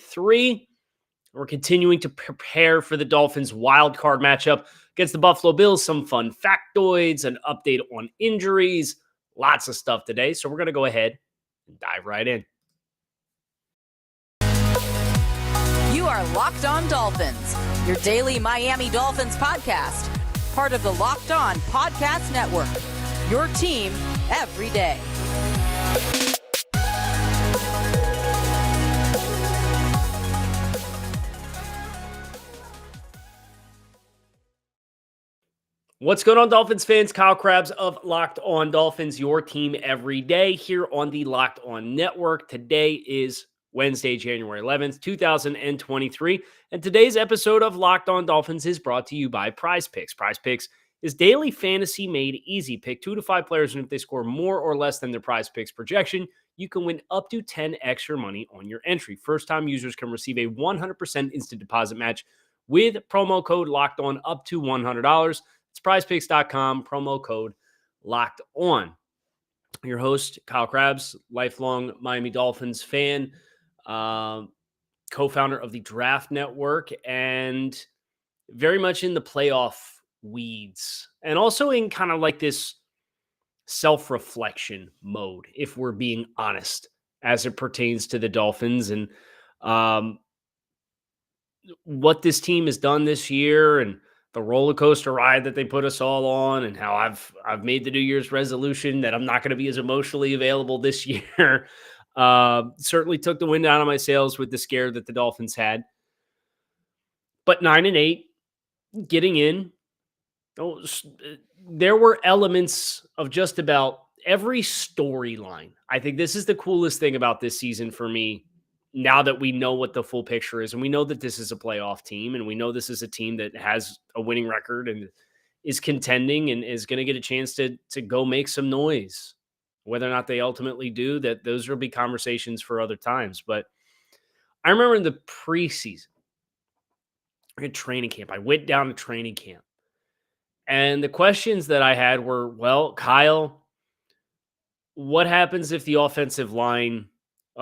3. We're continuing to prepare for the Dolphins' wild card matchup against the Buffalo Bills. Some fun factoids, an update on injuries, lots of stuff today. So we're going to go ahead and dive right in. You are Locked On Dolphins, your daily Miami Dolphins podcast, part of the Locked On Podcast Network, your team every day. What's going on, Dolphins fans? Kyle Krabs of Locked On Dolphins, your team every day here on the Locked On Network. Today is Wednesday, January 11th, 2023, and today's episode of Locked On Dolphins is brought to you by Prize Picks. Prize Picks is daily fantasy made easy. Pick 2 to 5 players, and if they score more or less than their Prize Picks projection, you can win up to 10x your money on your entry. First-time users can receive a 100% instant deposit match with promo code Locked On up to $100. It's prizepicks.com, promo code Locked On. Your host, Kyle Krabs, lifelong Miami Dolphins fan, co-founder of the Draft Network, and very much in the playoff weeds, and also in kind of like this self-reflection mode, if we're being honest, as it pertains to the Dolphins and what this team has done this year and the roller coaster ride that they put us all on, and how I've made the New Year's resolution that I'm not going to be as emotionally available this year. Certainly took the wind out of my sails with the scare that the Dolphins had. But 9-8, getting in, there were elements of just about every storyline. I think this is the coolest thing about this season for me. Now that we know what the full picture is, and we know that this is a playoff team, and we know this is a team that has a winning record and is contending and is going to get a chance to go make some noise. Whether or not they ultimately do, that those will be conversations for other times. But I remember in the preseason, at training camp, I went down to training camp, and the questions that I had were, well, Kyle, what happens if the offensive line,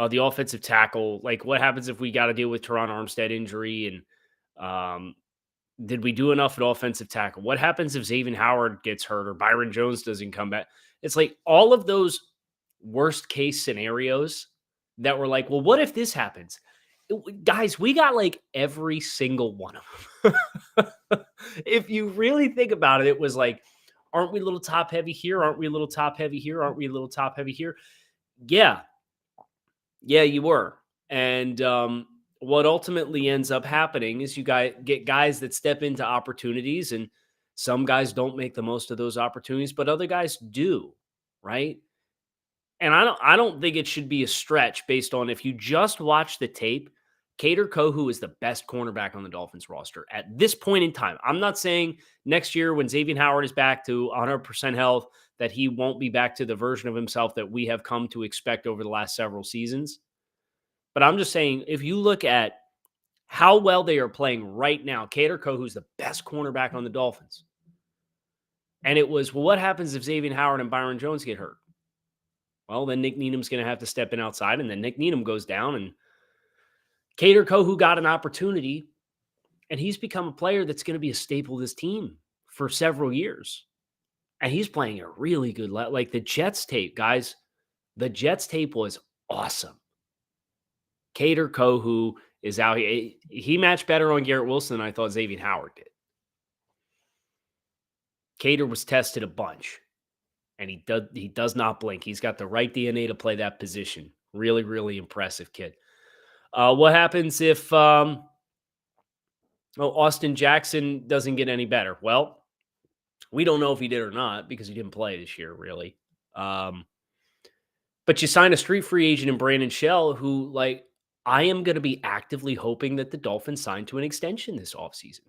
the offensive tackle, like what happens if we got to deal with Teron Armstead injury? And did we do enough at offensive tackle? What happens if Xavier Howard gets hurt or Byron Jones doesn't come back? It's like all of those worst case scenarios that were like, well, what if this happens? Guys, we got like every single one of them. If you really think about it, it was like, aren't we a little top heavy here? Aren't we a little top heavy here? Aren't we a little top heavy here? Yeah, you were. And what ultimately ends up happening is you get guys that step into opportunities, and some guys don't make the most of those opportunities, but other guys do, right? And I don't think it should be a stretch based on, if you just watch the tape, Kader Kohou is the best cornerback on the Dolphins roster at this point in time. I'm not saying next year when Xavier Howard is back to 100% health that he won't be back to the version of himself that we have come to expect over the last several seasons. But I'm just saying, if you look at how well they are playing right now, Kader Kohou is the best cornerback on the Dolphins. And it was, well, what happens if Xavier Howard and Byron Jones get hurt? Well, then Nick Needham's going to have to step in outside, and then Nick Needham goes down, and Kader Kohou got an opportunity, and he's become a player that's going to be a staple of this team for several years. And he's playing a really good like the Jets tape, guys. The Jets tape was awesome. Kader Kohou is out here. He matched better on Garrett Wilson than I thought Xavier Howard did. Kader was tested a bunch, and he does not blink. He's got the right DNA to play that position. Really, really impressive kid. What happens if Austin Jackson doesn't get any better? Well, we don't know if he did or not because he didn't play this year, really. But you signed a street free agent in Brandon Shell, who, like, I am going to be actively hoping that the Dolphins sign to an extension this offseason.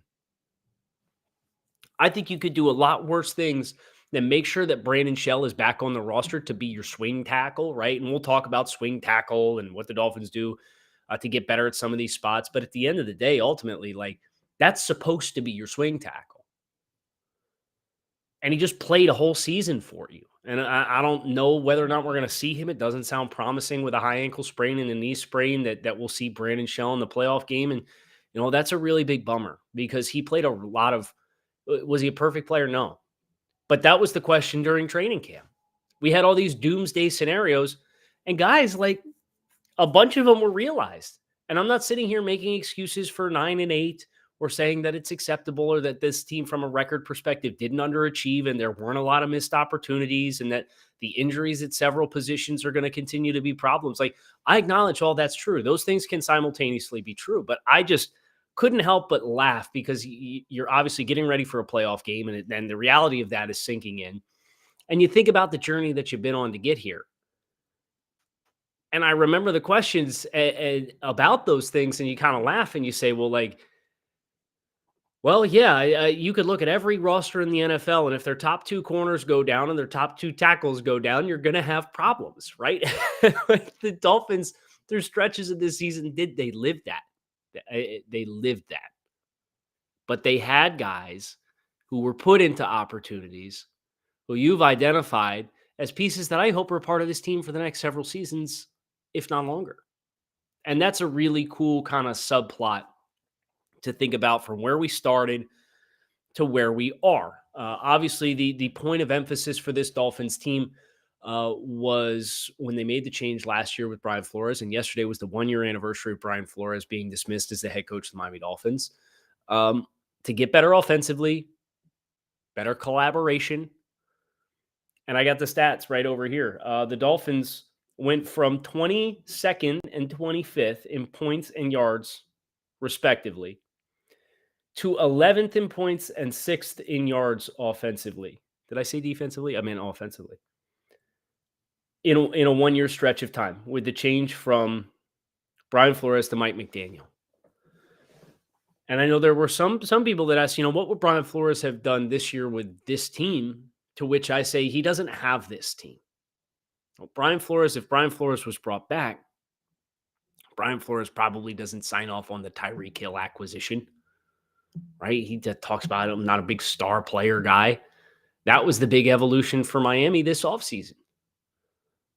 I think you could do a lot worse things than make sure that Brandon Shell is back on the roster to be your swing tackle, right? And we'll talk about swing tackle and what the Dolphins do to get better at some of these spots. But at the end of the day, ultimately, like, that's supposed to be your swing tackle. And he just played a whole season for you. And I don't know whether or not we're going to see him. It doesn't sound promising with a high ankle sprain and a knee sprain that we'll see Brandon Shell in the playoff game. And, that's a really big bummer because he played a lot of, was he a perfect player? No. But that was the question during training camp. We had all these doomsday scenarios, and guys, like, a bunch of them were realized. And I'm not sitting here making excuses for 9-8 or saying that it's acceptable or that this team from a record perspective didn't underachieve and there weren't a lot of missed opportunities and that the injuries at several positions are going to continue to be problems. Like, I acknowledge all that's true. Those things can simultaneously be true, but I just couldn't help but laugh because you're obviously getting ready for a playoff game, and then the reality of that is sinking in. And you think about the journey that you've been on to get here. And I remember the questions about those things, and you kind of laugh and you say, well, yeah, you could look at every roster in the NFL, and if their top two corners go down and their top two tackles go down, you're going to have problems, right? Like the Dolphins, through stretches of this season, they lived that. They lived that. But they had guys who were put into opportunities who you've identified as pieces that I hope are part of this team for the next several seasons, if not longer. And that's a really cool kind of subplot to think about from where we started to where we are. Obviously, the point of emphasis for this Dolphins team was when they made the change last year with Brian Flores, and yesterday was the 1-year anniversary of Brian Flores being dismissed as the head coach of the Miami Dolphins. To get better offensively, better collaboration. And I got the stats right over here. The Dolphins went from 22nd and 25th in points and yards, respectively, to 11th in points and 6th in yards offensively. Did I say defensively? I meant offensively. In a 1-year stretch of time with the change from Brian Flores to Mike McDaniel. And I know there were some people that asked, what would Brian Flores have done this year with this team? To which I say he doesn't have this team. Well, if Brian Flores was brought back, Brian Flores probably doesn't sign off on the Tyreek Hill acquisition, right? He talks about him, not a big star player guy. That was the big evolution for Miami this offseason.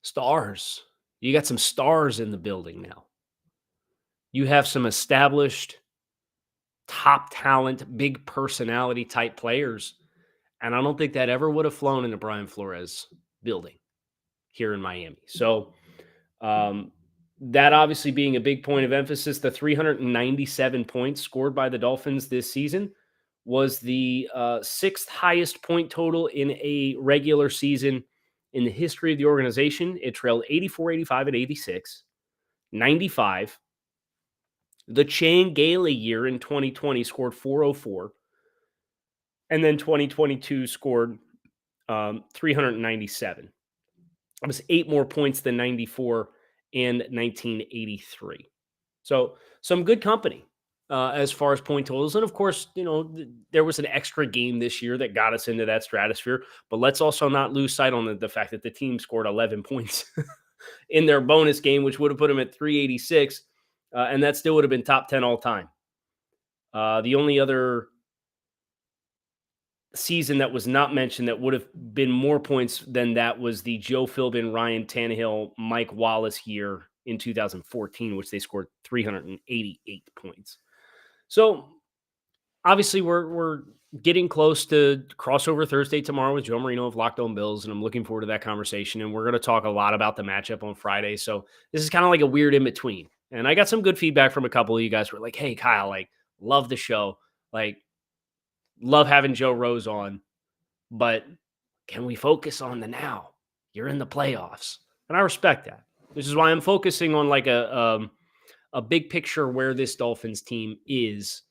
Stars. You got some stars in the building now. You have some established top talent, big personality type players. And I don't think that ever would have flown in the Brian Flores building here in Miami. So that obviously being a big point of emphasis, the 397 points scored by the Dolphins this season was the 6th highest point total in a regular season in the history of the organization. It trailed 84, 85, and 86, 95. The Chan Gailey year in 2020 scored 404. And then 2022 scored 397. That was 8 more points than 94 and 1983. So some good company as far as point totals. And of course, there was an extra game this year that got us into that stratosphere. But let's also not lose sight on the fact that the team scored 11 points in their bonus game, which would have put them at 386. And that still would have been top 10 all time. The only other season that was not mentioned that would have been more points than that was the Joe Philbin, Ryan Tannehill, Mike Wallace year in 2014, which they scored 388 points. So obviously we're getting close to crossover Thursday tomorrow with Joe Marino of Locked On Bills, and I'm looking forward to that conversation. And we're going to talk a lot about the matchup on Friday. So this is kind of like a weird in between. And I got some good feedback from a couple of you guys who were like, "Hey, Kyle, love the show. Love having Joe Rose on, but can we focus on the now? You're in the playoffs." And I respect that. This is why I'm focusing on a big picture where this Dolphins team is.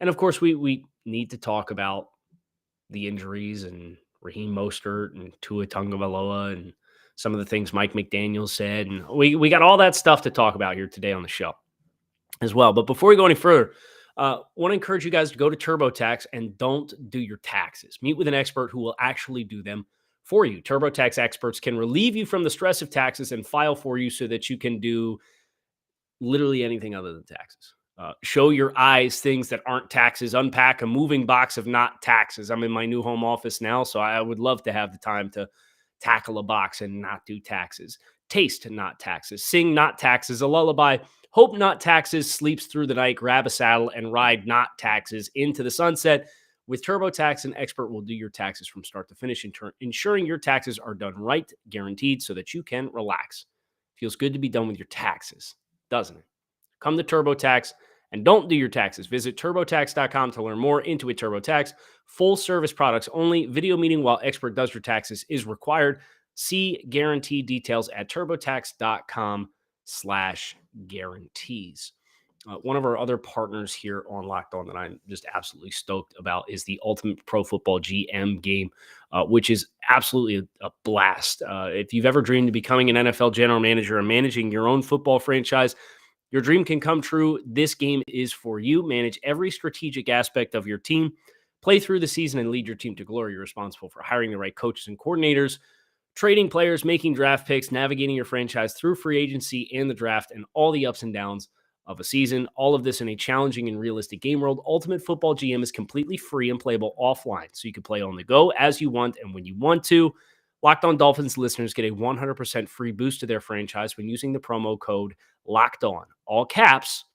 And of course, we need to talk about the injuries and Raheem Mostert and Tua Tagovailoa and some of the things Mike McDaniel said. And we got all that stuff to talk about here today on the show as well. But before we go any further, want to encourage you guys to go to TurboTax and don't do your taxes. Meet with an expert who will actually do them for you. TurboTax experts can relieve you from the stress of taxes and file for you so that you can do literally anything other than taxes. Show your eyes things that aren't taxes. Unpack a moving box of not taxes. I'm in my new home office now, so I would love to have the time to tackle a box and not do taxes. Taste not taxes. Sing not taxes. A lullaby. Hope not taxes. Sleeps through the night. Grab a saddle and ride not taxes into the sunset. With TurboTax, an expert will do your taxes from start to finish, ensuring your taxes are done right, guaranteed, so that you can relax. Feels good to be done with your taxes, doesn't it? Come to TurboTax and don't do your taxes. Visit TurboTax.com to learn more. Intuit TurboTax. Full service products only. Video meeting while expert does your taxes is required. See guarantee details at TurboTax.com/guarantees. One of our other partners here on Locked On that I'm just absolutely stoked about is the Ultimate Pro Football GM game, which is absolutely a blast. If you've ever dreamed of becoming an NFL general manager and managing your own football franchise, your dream can come true. This game is for you. Manage every strategic aspect of your team. Play through the season and lead your team to glory. You're responsible for hiring the right coaches and coordinators, trading players, making draft picks, navigating your franchise through free agency and the draft, and all the ups and downs of a season. All of this in a challenging and realistic game world. Ultimate Football GM is completely free and playable offline, so you can play on the go as you want and when you want to. Locked On Dolphins listeners get a 100% free boost to their franchise when using the promo code Locked On, all caps,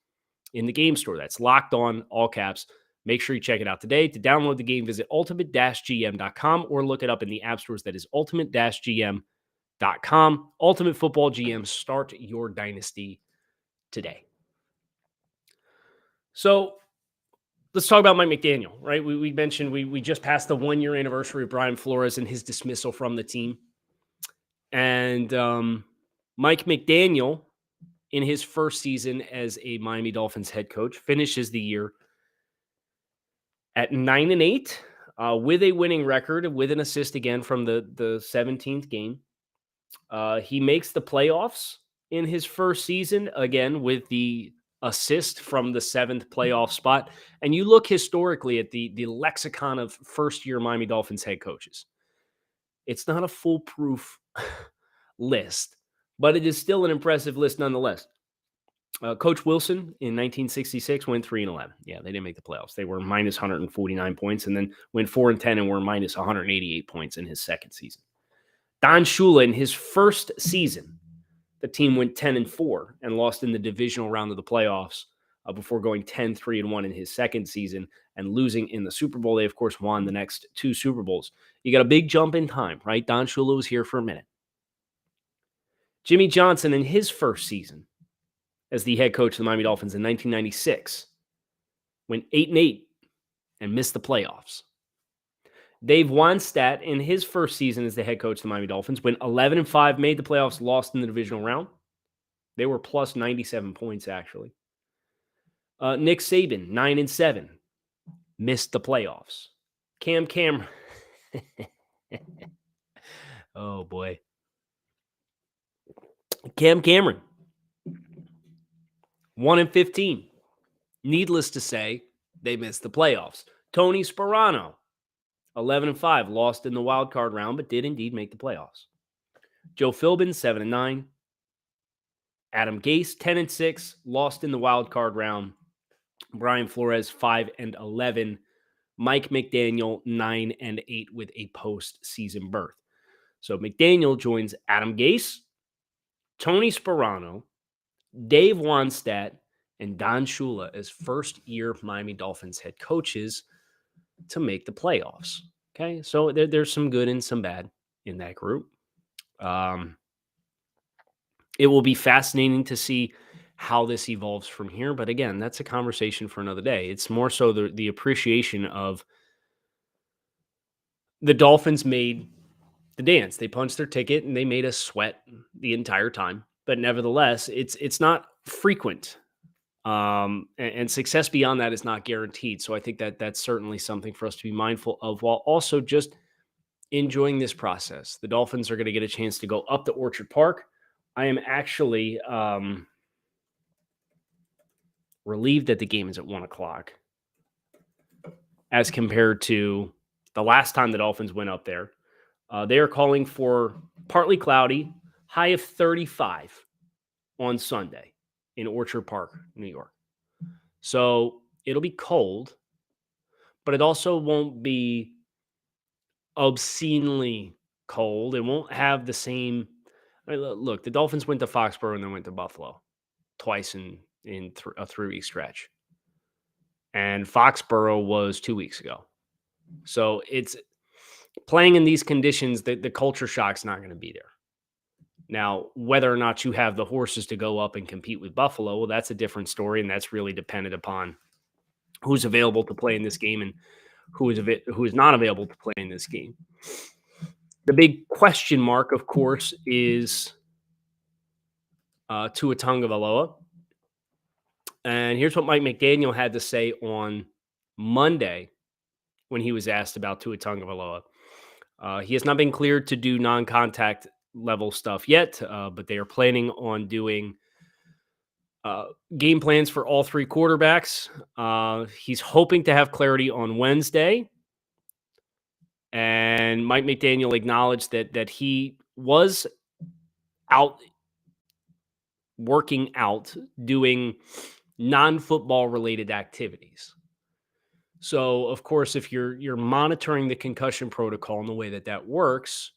in the game store. That's Locked On, all caps. Make sure you check it out today. To download the game, visit ultimate-gm.com or look it up in the app stores. That is ultimate-gm.com. Ultimate Football GM. Start your dynasty today. So let's talk about Mike McDaniel, right? We mentioned we just passed the 1-year anniversary of Brian Flores and his dismissal from the team. And Mike McDaniel, in his first season as a Miami Dolphins head coach, finishes the year at 9-8 with a winning record, with an assist again from the 17th game. He makes the playoffs in his first season, again with the assist from the 7th playoff spot. And you look historically at the lexicon of first-year Miami Dolphins head coaches. It's not a foolproof list, but it is still an impressive list nonetheless. Coach Wilson in 1966 went 3-11. Yeah, they didn't make the playoffs. They were minus 149 points, and then went 4-10 and were minus 188 points in his second season. Don Shula, in his first season, the team went 10-4 and lost in the divisional round of the playoffs before going 10-3-1 in his second season and losing in the Super Bowl. They, of course, won the next 2 Super Bowls. You got a big jump in time, right? Don Shula was here for a minute. Jimmy Johnson, in his first season as the head coach of the Miami Dolphins in 1996, went 8-8 and missed the playoffs. Dave Wannstedt, in his first season as the head coach of the Miami Dolphins, went 11-5, made the playoffs, lost in the divisional round. They were plus 97 points, actually. Nick Saban, 9-7, missed the playoffs. Cam Cameron. Oh, boy. Cam Cameron, 1-15. Needless to say, they missed the playoffs. Tony Sparano, 11-5, lost in the wild card round, but did indeed make the playoffs. Joe Philbin, 7-9. Adam Gase, 10-6, lost in the wild card round. Brian Flores, 5-11. Mike McDaniel, 9-8 with a postseason berth. So McDaniel joins Adam Gase, Tony Sparano, Dave Wannstedt, and Don Shula as first-year Miami Dolphins head coaches to make the playoffs. Okay, so there's some good and some bad in that group. It will be fascinating to see how this evolves from here. But again, that's a conversation for another day. It's more so the appreciation of the Dolphins made the dance. They punched their ticket and they made us sweat the entire time. But nevertheless, it's not frequent. And success beyond that is not guaranteed. So I think that's certainly something for us to be mindful of, while also just enjoying this process. The Dolphins are going to get a chance to go up to Orchard Park. I am actually relieved that the game is at 1 o'clock as compared to the last time the Dolphins went up there. They are calling for partly cloudy, high of 35 on Sunday in Orchard Park, New York. So it'll be cold, but it also won't be obscenely cold. It won't have the same. I mean, look, the Dolphins went to Foxborough and then went to Buffalo twice in a 3-week stretch, and Foxborough was 2 weeks ago. So it's playing in these conditions. The culture shock's not going to be there. Now, whether or not you have the horses to go up and compete with Buffalo, well, that's a different story, and that's really dependent upon who's available to play in this game and who is not available to play in this game. The big question mark, of course, is Tua Tagovailoa. And here's what Mike McDaniel had to say on Monday when he was asked about Tua Tagovailoa. He has not been cleared to do non-contact level stuff yet, but they are planning on doing game plans for all three quarterbacks. He's hoping to have clarity on Wednesday. And Mike McDaniel acknowledged that he was out working out, doing non-football related activities. So, of course, if you're monitoring the concussion protocol, and the way that works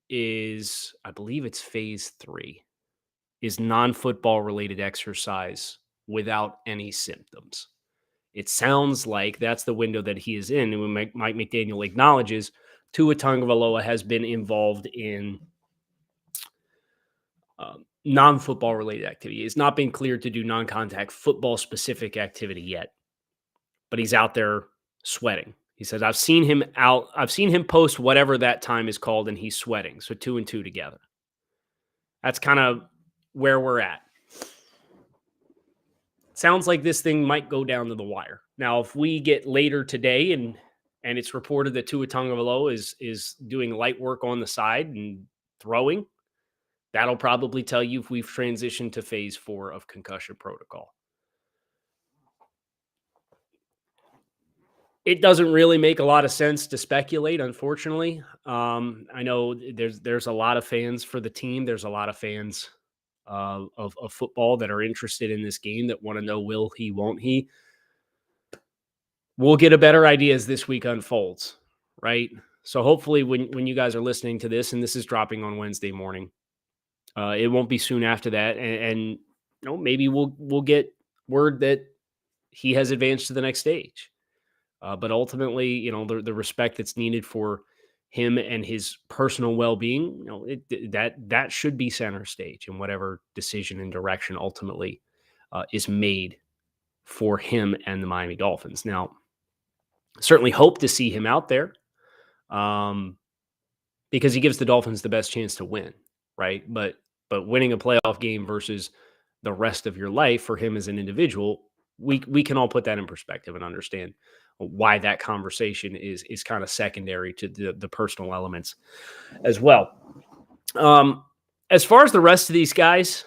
is, I believe it's phase 3, is non-football related exercise without any symptoms. It sounds like that's the window that he is in. And when Mike McDaniel acknowledges Tua Tagovailoa has been involved in non-football related activity. It's not been cleared to do non-contact football specific activity yet, but he's out there sweating. He says, I've seen him post whatever that time is called, and he's sweating. So 2 and 2 together. That's kind of where we're at. Sounds like this thing might go down to the wire. Now, if we get later today and it's reported that Tua Tagovailoa is doing light work on the side and throwing, that'll probably tell you if we've transitioned to phase 4 of concussion protocol. It doesn't really make a lot of sense to speculate, unfortunately. I know there's a lot of fans for the team. There's a lot of fans of football that are interested in this game that want to know, will he, won't he? We'll get a better idea as this week unfolds, right? So hopefully when you guys are listening to this, and this is dropping on Wednesday morning, it won't be soon after that. And maybe we'll get word that he has advanced to the next stage. But ultimately, the respect that's needed for him and his personal well-being, that should be center stage in whatever decision and direction ultimately is made for him and the Miami Dolphins. Now, certainly hope to see him out there because he gives the Dolphins the best chance to win, right? But winning a playoff game versus the rest of your life for him as an individual, we can all put that in perspective and understand why that conversation is kind of secondary to the personal elements as well. As far as the rest of these guys,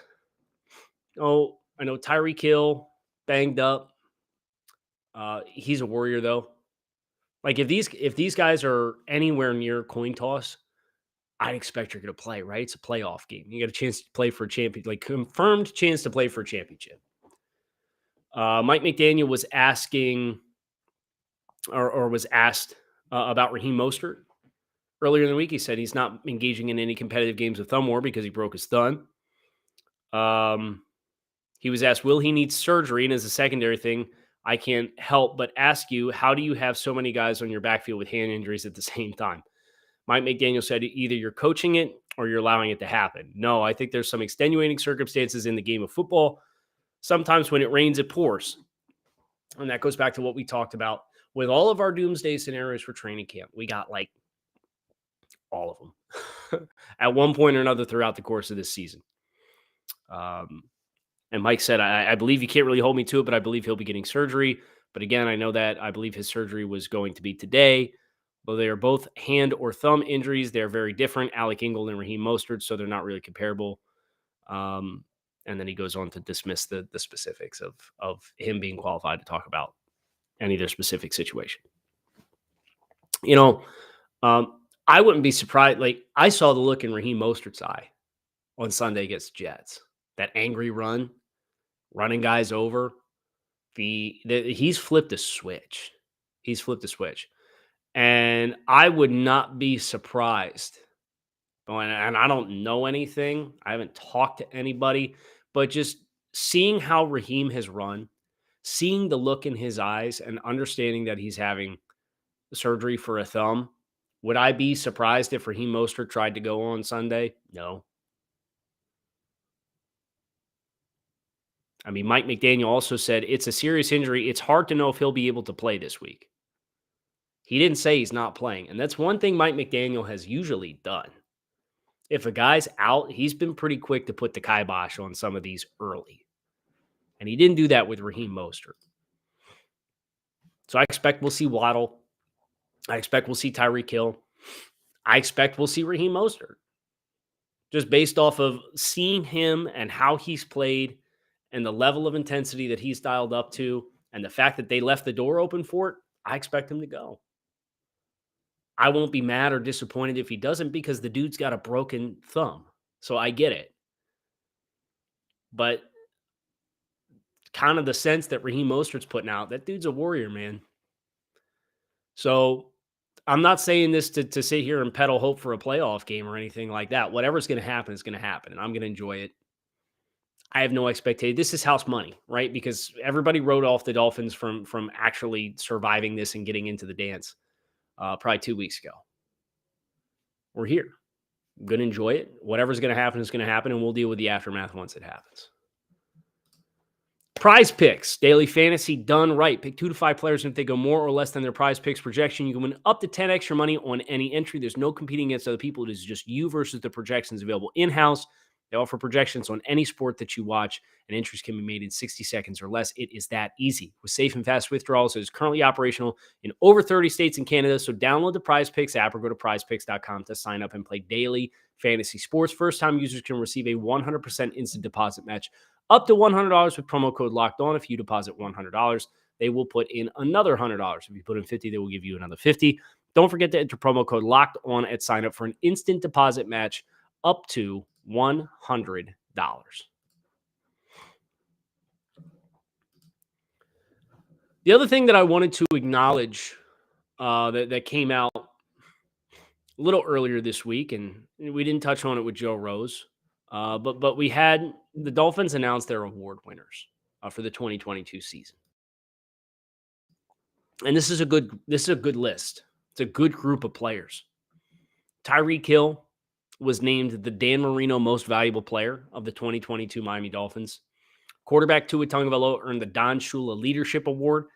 I know Tyreek Hill banged up. He's a warrior though. Like if these guys are anywhere near coin toss, I'd expect you're going to play, right? It's a playoff game. You got a chance to play for a champion, like confirmed chance to play for a championship. Mike McDaniel was asking or was asked about Raheem Mostert earlier in the week. He said he's not engaging in any competitive games with thumb war because he broke his thumb. He was asked, will he need surgery? And as a secondary thing, I can't help but ask you, how do you have so many guys on your backfield with hand injuries at the same time? Mike McDaniel said either you're coaching it or you're allowing it to happen. No, I think there's some extenuating circumstances in the game of football. Sometimes when it rains, it pours. And that goes back to what we talked about with all of our doomsday scenarios for training camp. We got like all of them at one point or another throughout the course of this season. And Mike said, I believe you can't really hold me to it, but I believe he'll be getting surgery. But again, I know that I believe his surgery was going to be today. Though they are both hand or thumb injuries, they're very different. Alec Ingold and Raheem Mostert, so they're not really comparable. And then he goes on to dismiss the specifics of him being qualified to talk about any of their specific situation. I wouldn't be surprised. Like, I saw the look in Raheem Mostert's eye on Sunday against the Jets. That angry run, running guys over, He's flipped a switch. He's flipped a switch. And I would not be surprised. And I don't know anything. I haven't talked to anybody, but just seeing how Raheem has run, seeing the look in his eyes and understanding that he's having surgery for a thumb, would I be surprised if Raheem Mostert tried to go on Sunday? No. I mean, Mike McDaniel also said it's a serious injury. It's hard to know if he'll be able to play this week. He didn't say he's not playing. And that's one thing Mike McDaniel has usually done. If a guy's out, he's been pretty quick to put the kibosh on some of these early. And he didn't do that with Raheem Mostert. So I expect we'll see Waddle. I expect we'll see Tyreek Hill. I expect we'll see Raheem Mostert. Just based off of seeing him and how he's played and the level of intensity that he's dialed up to and the fact that they left the door open for it, I expect him to go. I won't be mad or disappointed if he doesn't because the dude's got a broken thumb. So I get it. But kind of the sense that Raheem Mostert's putting out, that dude's a warrior, man. So I'm not saying this to sit here and peddle hope for a playoff game or anything like that. Whatever's going to happen is going to happen, and I'm going to enjoy it. I have no expectation. This is house money, right? Because everybody wrote off the Dolphins from actually surviving this and getting into the dance probably 2 weeks ago. We're here. I'm going to enjoy it. Whatever's going to happen is going to happen, and we'll deal with the aftermath once it happens. Prize Picks, daily fantasy done right. Pick 2 to 5 players, and if they go more or less than their Prize Picks projection, you can win up to 10 extra money on any entry. There's no competing against other people. It is just you versus the projections available in-house. They offer projections on any sport that you watch, and entries can be made in 60 seconds or less. It is that easy. With safe and fast withdrawals, it is currently operational in over 30 states and Canada. So download the Prize Picks app or go to prizepicks.com to sign up and play daily fantasy sports. First-time users can receive a 100% instant deposit match up to $100 with promo code Locked On. If you deposit $100, they will put in another $100. If you put in $50, they will give you another $50. Don't forget to enter promo code Locked On at sign up for an instant deposit match up to $100. The other thing that I wanted to acknowledge that came out a little earlier this week, and we didn't touch on it with Joe Rose, but we had the Dolphins announce their award winners for the 2022 season, and this is a good list. It's a good group of players. Tyreek Hill was named the Dan Marino Most Valuable Player of the 2022 Miami Dolphins. Quarterback Tua Tagovailoa earned the Don Shula Leadership Award.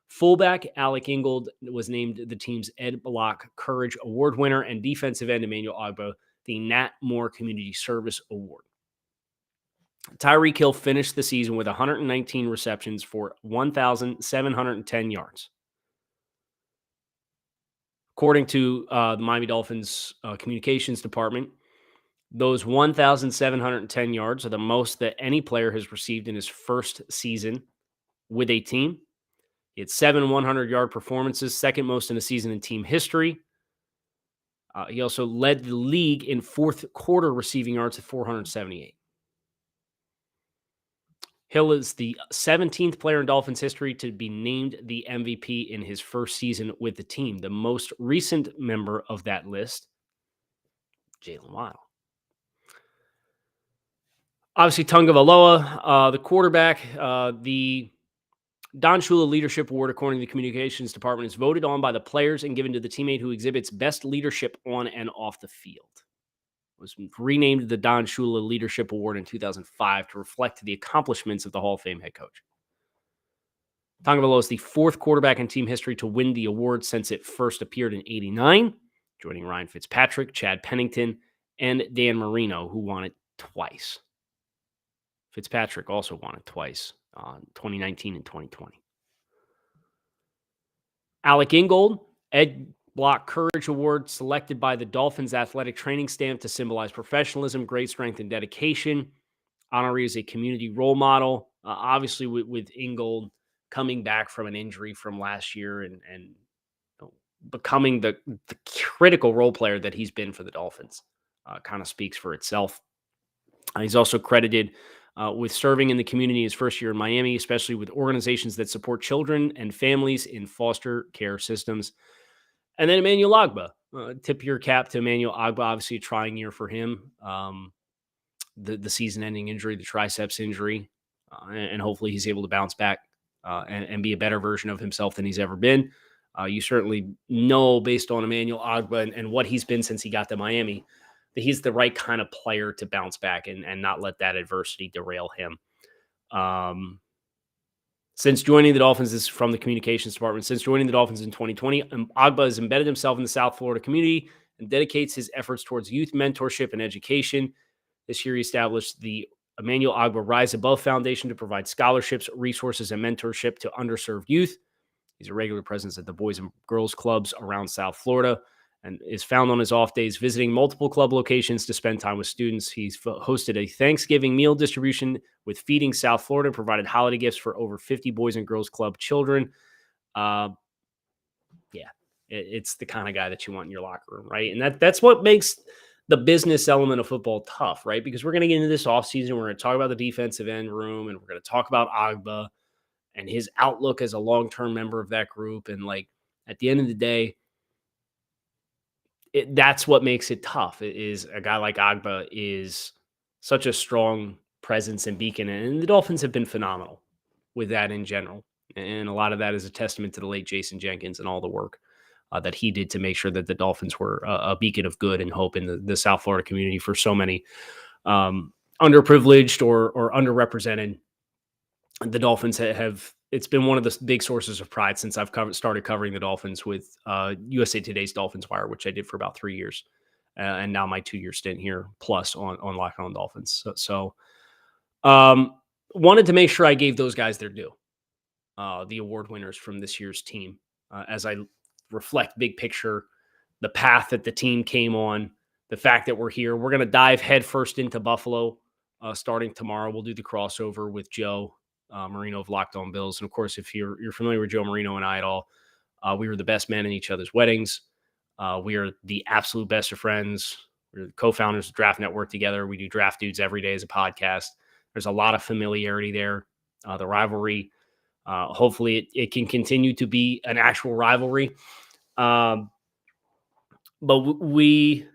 Fullback Alec Ingold was named the team's Ed Block Courage Award winner, and defensive end Emmanuel Ogbah the Nat Moore Community Service Award. Tyreek Hill finished the season with 119 receptions for 1,710 yards. According to the Miami Dolphins communications department, those 1,710 yards are the most that any player has received in his first season with a team. He had 7 100-yard performances, second most in a season in team history. He also led the league in fourth quarter receiving yards at 478. Hill is the 17th player in Dolphins history to be named the MVP in his first season with the team. The most recent member of that list, Jalen Waddle. Obviously, Tagovailoa, the quarterback, the Don Shula Leadership Award, according to the communications department, is voted on by the players and given to the teammate who exhibits best leadership on and off the field. It was renamed the Don Shula Leadership Award in 2005 to reflect the accomplishments of the Hall of Fame head coach. Tagovailoa is the 4th quarterback in team history to win the award since it first appeared in '89, joining Ryan Fitzpatrick, Chad Pennington, and Dan Marino, who won it twice. Fitzpatrick also won it twice, 2019 and 2020. Alec Ingold, Ed Block Courage Award, selected by the Dolphins athletic training staff to symbolize professionalism, great strength, and dedication. Honoree is a community role model. Obviously, with Ingold coming back from an injury from last year and becoming the critical role player that he's been for the Dolphins, kind of speaks for itself. He's also credited with serving in the community his first year in Miami, especially with organizations that support children and families in foster care systems. And then Emmanuel Agba. Tip your cap to Emmanuel Agba. Obviously, a trying year for him. The season-ending injury, the triceps injury, and hopefully he's able to bounce back and be a better version of himself than he's ever been. You certainly know, based on Emmanuel Agba and what he's been since he got to Miami, that he's the right kind of player to bounce back and not let that adversity derail him. Since joining the Dolphins, this is from the communications department. Since joining the Dolphins in 2020, Agba has embedded himself in the South Florida community and dedicates his efforts towards youth mentorship and education. This year, he established the Emmanuel Agba Rise Above Foundation to provide scholarships, resources, and mentorship to underserved youth. He's a regular presence at the Boys and Girls Clubs around South Florida and is found on his off days visiting multiple club locations to spend time with students. He's hosted a Thanksgiving meal distribution with Feeding South Florida and provided holiday gifts for over 50 Boys and Girls Club children. It's the kind of guy that you want in your locker room, right? And that's what makes the business element of football tough, right? Because we're going to get into this offseason. We're going to talk about the defensive end room, and we're going to talk about Agba and his outlook as a long-term member of that group. And at the end of the day, that's what makes it tough. It is a guy like Agba is such a strong presence and beacon, and the Dolphins have been phenomenal with that in general. And a lot of that is a testament to the late Jason Jenkins and all the work that he did to make sure that the Dolphins were a beacon of good and hope in the South Florida community for so many underprivileged or underrepresented. The Dolphins have it's been one of the big sources of pride since I've started covering the Dolphins with USA Today's Dolphins Wire, which I did for about 3 years. And now my 2-year stint here plus on Locked On Dolphins. So wanted to make sure I gave those guys their due, the award winners from this year's team, as I reflect big picture, the path that the team came on, the fact that we're here. We're going to dive headfirst into Buffalo starting tomorrow. We'll do the crossover with Joe Marino of Locked On Bills. And of course, if you're familiar with Joe Marino and I at all, we were the best men in each other's weddings. We are the absolute best of friends. We're the co-founders of Draft Network together. We do Draft Dudes every day as a podcast. There's a lot of familiarity there. The rivalry, hopefully it can continue to be an actual rivalry. But we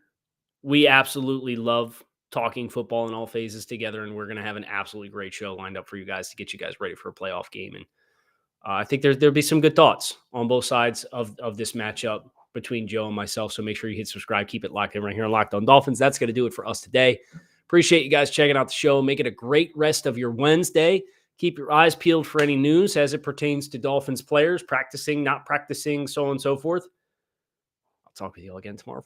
absolutely love talking football in all phases together, and we're going to have an absolutely great show lined up for you guys to get you guys ready for a playoff game. And I think there'll be some good thoughts on both sides of this matchup between Joe and myself. So make sure you hit subscribe, keep it locked in right here on Locked On Dolphins. That's going to do it for us today. Appreciate you guys checking out the show. Make it a great rest of your Wednesday. Keep your eyes peeled for any news as it pertains to Dolphins players, practicing, not practicing, so on and so forth. I'll talk with you all again tomorrow.